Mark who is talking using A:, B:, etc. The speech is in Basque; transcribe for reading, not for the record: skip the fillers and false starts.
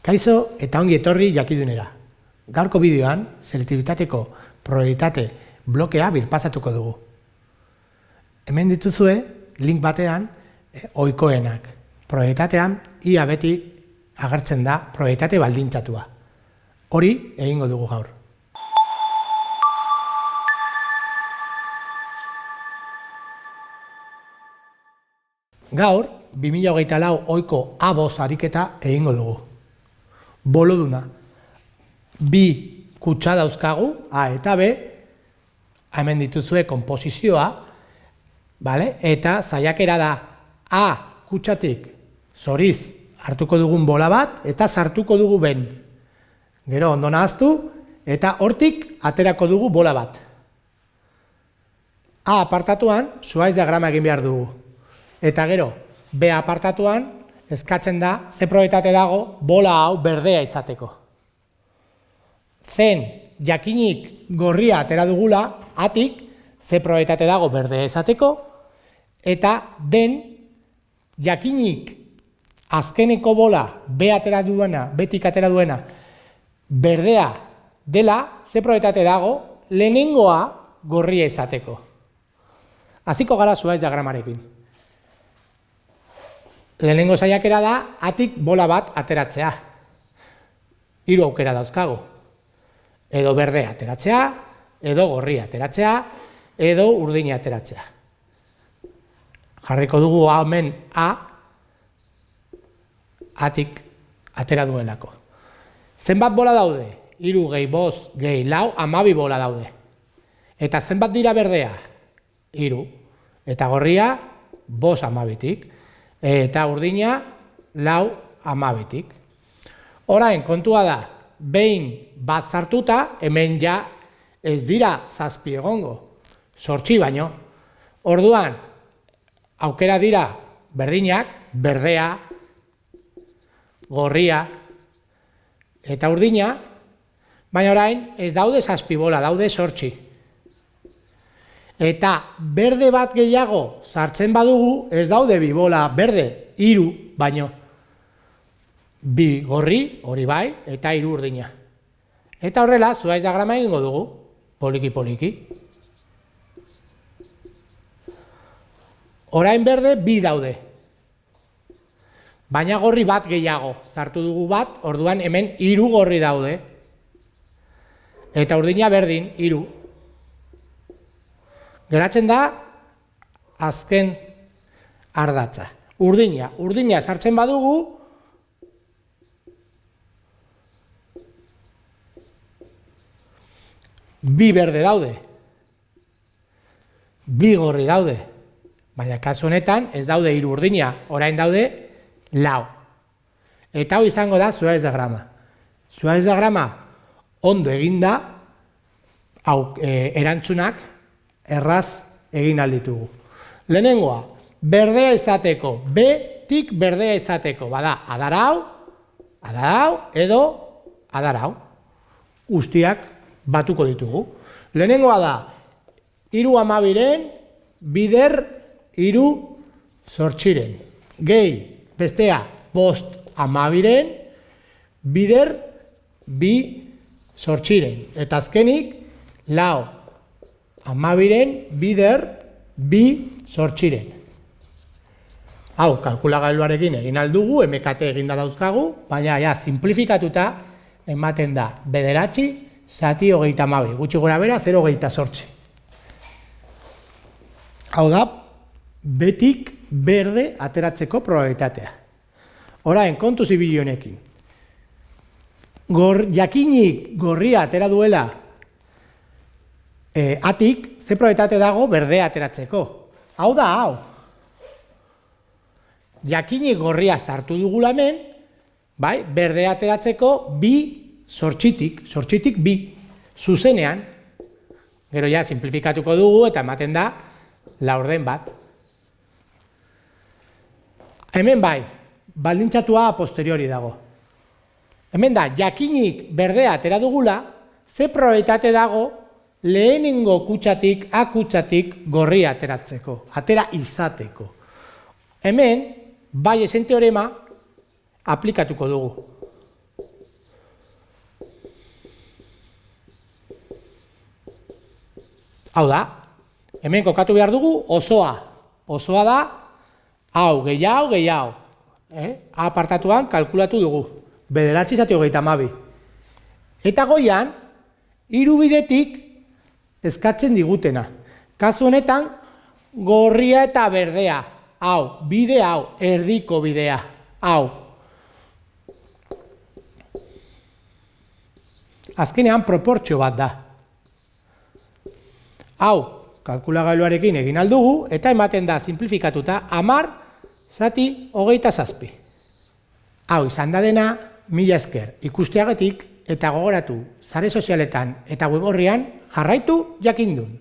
A: Kaixo eta ongi etorri jakidunera. Gaurko bideoan, selektibitateko probabilitate blokea birpasatuko dugu. Hemen dituzue, link batean, ohikoenak. Probabilitatean, ia beti agertzen da probabilitate baldintzatua. Hori egingo dugu gaur. Gaur, 2024 ohiko A-boz ariketa egingo dugu. Boloduna. Bi kutsa dauzkagu, A eta B, hemen dituzue konposizioa, eta saiakera da A kutsatik zoriz hartuko dugun bola bat eta sartuko dugu ben. Gero ondo nahaztu eta hortik aterako dugu bola bat. A apartatuan zuhaiz diagrama egin behar dugu. Eta gero, B apartatuan eskatzen da ze probabilitate dago bola hau berdea izateko. Zen jakinik gorria atera dugula, atik, ze probabilitate dago berdea izateko, eta den jakinik azkeneko bola B atera duena, betik atera duena, berdea dela, ze probabilitate dago lehenengoa gorria izateko. Hasiko gara zuhaiz diagramarekin. Lehenengo saiakera da, atik bola bat ateratzea. 3 aukera dauzkago. Edo berdea ateratzea, edo gorria ateratzea, edo urdina ateratzea. Jarriko dugu hemen A, atik atera duelako. Zenbat bola daude? 3 gehi 5 gehi 4, 12 bola daude. Eta zenbat dira berdea? 3. Eta gorria 5 12tik. Eta urdina 4 12tik. Orain, kontua da, behin bat sartuta, hemen ja ez dira 7 egongo, 8 baino. Orduan, aukera dira berdinak, berdea, gorria eta urdina, baina orain ez daude 7 bola, daude 8. Eta berde bat gehiago sartzen badugu, ez daude 2 bola berde, 3 baino. 2 gorri, hori bai, eta 3 urdina. Eta horrela, zuhaiz diagrama egingo dugu, poliki-poliki. Orain berde 2 daude. Baina gorri bat gehiago, sartu dugu bat, orduan hemen 3 gorri daude. Eta urdina berdin, 3. Geratzen da, azken ardatza. Urdina sartzen badugu, bi berde daude, 2 gorri daude, baina kasu honetan ez daude 3 urdina, orain daude 4. Eta hau izango da zuhaiz diagrama. Zuhaiz diagrama ondo eginda, erantzunak erraz egin alditugu. Lehenengoa, berdea izateko, B-tik berdea izateko, bada, adar hau, edo adar hau. Guztiak batuko ditugu. Lehenengoa da, 3 12ren, bider 3 8ren. Gehi, bestea, 5 12ren, bider 2 8ren. Eta azkenik, 4 12ren, bider 2 8ren. Hau, kalkulagailuarekin egin aldugu, MKT eginda dauzkagu, baina ja, simplifikatuta ematen da, 9 zati 32, gutxi gora bera 0,28. Hau da, betik berde ateratzeko probabilitatea. Orain, kontu zibili honekin. Jakinik gorria atera duela atik, ze probabilitate dago berdea ateratzeko. Hau da, hau. Jakinik gorria sartu dugula hemen, berdea ateratzeko 2 8tik 2, zuzenean. Gero ja, simplifikatuko dugu eta ematen da laurden bat. Hemen baldintzatua a posteriori dago. Hemen da, jakinik berdea atera dugula, ze probabilitate dago lehenengo kutsatik, A kutsatik gorria ateratzeko, atera izateko. Hemen, Bayesen teorema aplikatuko dugu. Hau da, hemen kokatu behar dugu osoa. Osoa da, hau, gehiago, gehiago. A apartatuan kalkulatu dugu. Bederatzi zati 32. Eta goian, hiru bidetik eskatzen digutena. Kasu honetan, gorria eta berdea. Hau, bide hau, erdiko bidea. Hau. Azkenean proportzio bat da. Hau, kalkulagailuarekin egin aldugu, eta ematen da simplifikatuta 10/27. Hau izan da dena, mila esker ikusteagatik, eta gogoratu, sare sozialetan eta web orrian jarraitu jakindun.